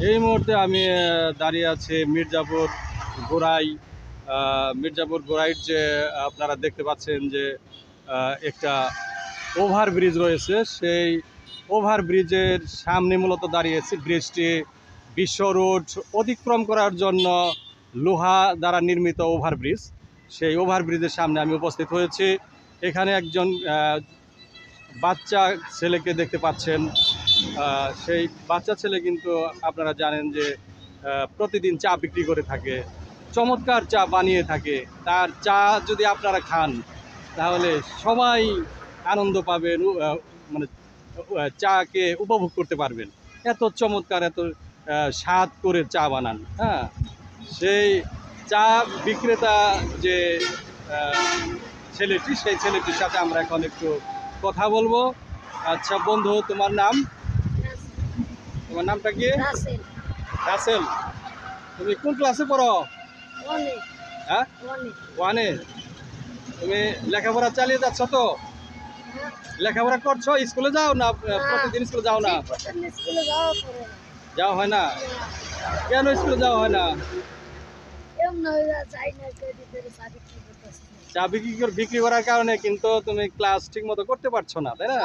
এই মুহূর্তে আমি দাঁড়িয়ে আছি মির্জাপুর গোরাইর যে আপনারা দেখতে পাচ্ছেন যে একটা ওভারব্রিজ রয়েছে, সেই ওভারব্রিজের সামনে মূলত দাঁড়িয়েছি। ব্রিজটি বিশ্ব রোড অতিক্রম করার জন্য লোহা দ্বারা নির্মিত ওভারব্রিজ, সেই ওভারব্রিজের সামনে আমি উপস্থিত হয়েছি। এখানে একজন বাচ্চা ছেলেকে দেখতে পাচ্ছেন। সেই বাচ্চা ছেলে কিন্তু আপনারা জানেন যে প্রতিদিন চা বিক্রি করে থাকে, চমৎকার চা বানিয়ে থাকে। তার চা যদি আপনারা খান তাহলে সবাই আনন্দ পাবেন, মানে চাকে উপভোগ করতে পারবেন। এত চমৎকার, এত স্বাদ করে চা বানান। হ্যাঁ, সেই চা বিক্রেতা যে ছেলেটি, সেই ছেলেটির সাথে আমরা এখন একটু কথা বলবো। আচ্ছা বন্ধু, তোমার নাম? তোমার নামটা কি? রাসেল। তুমি কোন ক্লাসে পড়ো? হ্যাঁ, ওয়ানে। তুমি লেখাপড়া চালিয়ে যাচ্ছ তো? লেখাপড়া করছো? স্কুলে যাও না? প্রতিদিন স্কুলে যাও না? যাওয়া হয় না? কেন স্কুলে যাওয়া হয় না? চা বিক্রি করার কারণে কিন্তু তুমি ক্লাস ঠিক মতো করতে পারছো না, তাই না?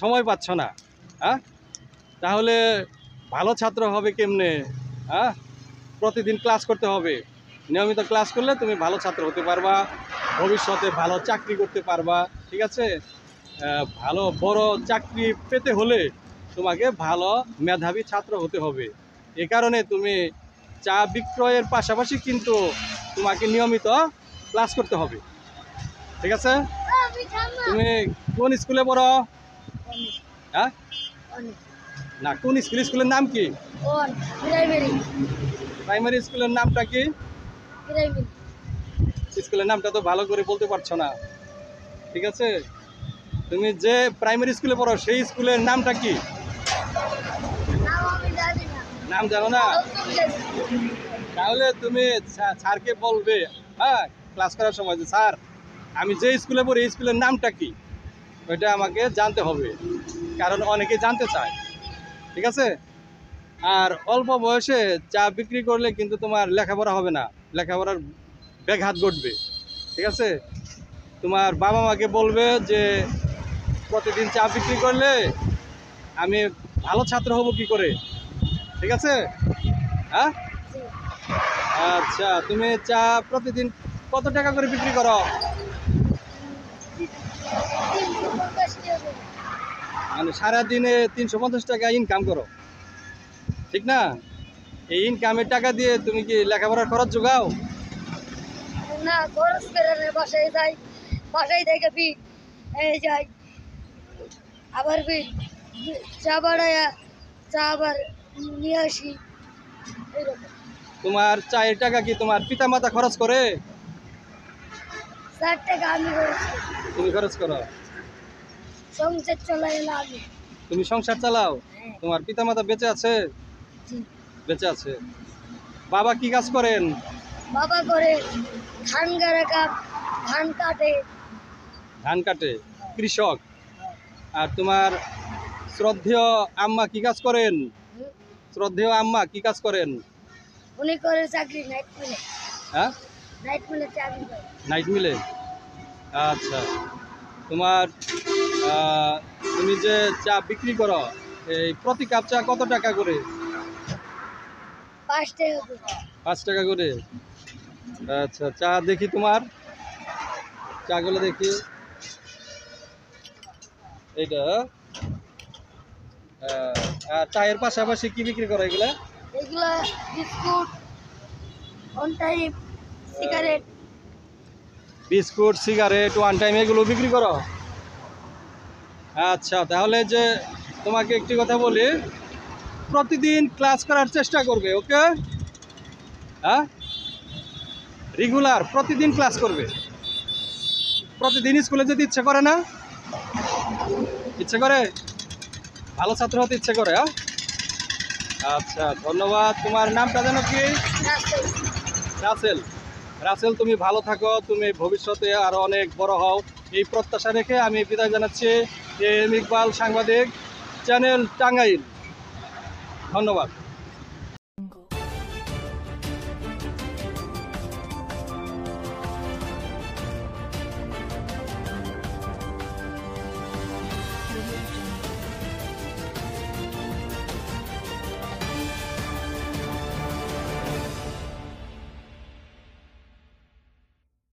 সময় পাচ্ছ না। হ্যাঁ, তাহলে ভালো ছাত্র হবে কেমনে? হ্যাঁ, প্রতিদিন ক্লাস করতে হবে। নিয়মিত ক্লাস করলে তুমি ভালো ছাত্র হতে পারবা, ভবিষ্যতে ভালো চাকরি করতে পারবা। ঠিক আছে? ভালো বড় চাকরি পেতে হলে তোমাকে ভালো মেধাবী ছাত্র হতে হবে। এ কারণে তুমি চা বিক্রয়ের পাশাপাশি কিন্তু তোমাকে নিয়মিত ক্লাস করতে হবে। ঠিক আছে? তুমি কোন স্কুলে পড়ো? হ্যাঁ, না, কোন স্কুলের নাম কি? প্রাইমারি স্কুলের নামটা কি? স্কুলের নামটা তো ভালো করে বলতে পারছো না। ঠিক আছে, তুমি যে প্রাইমারি স্কুলে পড়ো সেই স্কুলের নামটা কি? নাম জানো না? তাহলে তুমি স্যারকে বলবে, হ্যাঁ, ক্লাস করার সময় যে স্যার, আমি যে স্কুলে পড়ি এই স্কুলের নামটা কি, ওইটা আমাকে জানতে হবে, কারণ অনেকে জানতে চায়। ঠিক আছে? আর অল্প বয়সে চা বিক্রি করলে কিন্তু তোমার লেখাপড়া হবে না, লেখাপড়ার ব্যাঘাত ঘটবে। ঠিক আছে? তোমার বাবা মাকে বলবে যে প্রতিদিন চা বিক্রি করলে আমি ভালো ছাত্র হব কি করে। ঠিক আছে? হ্যাঁ, আচ্ছা, তুমি চা প্রতিদিন কত টাকা করে বিক্রি করো? মানে সারাদিনে 350 টাকা ইনকাম করো, ঠিক না? এই ইনকামের টাকা দিয়ে তুমি কি লেখাপড়ার খরচ যোগাও? না, খরচ করে না, বাসায় যাই, বাসায় থেকে ফি যাই, আবার ফি চা বাড়ায়া চা আবার নিয়ে আসি। তোমার চায়ের টাকা কি তোমার পিতা মাতা খরচ করে? 4 টাকা আমি খরচ করি। তুমি খরচ করো? সংসার চালাই না আমি। তুমি সংসার চালাও? তোমার পিতা মাতা বেঁচে আছে? বেঁচে আছে। বাবা কি কাজ করেন? বাবা করে ধান গাড়া কাপ, ধান কাটে। ধান কাটে, কৃষক। আর তোমার শ্রদ্ধেয় আম্মা কি কাজ করেন? শ্রদ্ধেয় আম্মা কি কাজ করেন? উনি করে চাকরি নাইট মিলে। হ্যাঁ, নাইট মিলে চাকরি করে। নাইট মিলে। আচ্ছা, তোমার তুমি যে চা বিক্রি করো, এই প্রতি কাপ চা কত টাকা করে? 5 টাকা করে। 5 টাকা করে। আচ্ছা, চা দেখি, তোমার চাগুলো দেখি। এইটা আর চায়ের পাশাপাশি কি বিক্রি করো এগুলা? এগুলা biscuit, on time cigarette. Biscuit, cigarette, one time এগুলো বিক্রি করো? আচ্ছা, তাহলে যে তোমাকে একটি কথা বলি, প্রতিদিন ক্লাস করার চেষ্টা করবে। ওকে? হ্যাঁ, রেগুলার প্রতিদিন ক্লাস করবে। প্রতিদিন স্কুলে যেতে ইচ্ছে করে না? ইচ্ছে করে? ভালো ছাত্র হতে ইচ্ছে করে? হ্যাঁ, আচ্ছা, ধন্যবাদ। তোমার নামটা যেন কি? রাসেল। রাসেল, তুমি ভালো থাকো, তুমি ভবিষ্যতে আরো অনেক বড় হও, এই প্রত্যাশা রেখে আমি বিদায় জানাচ্ছি। এম ইকবাল, সাংবাদিক, চ্যানেল টাঙ্গাইল। ধন্যবাদ।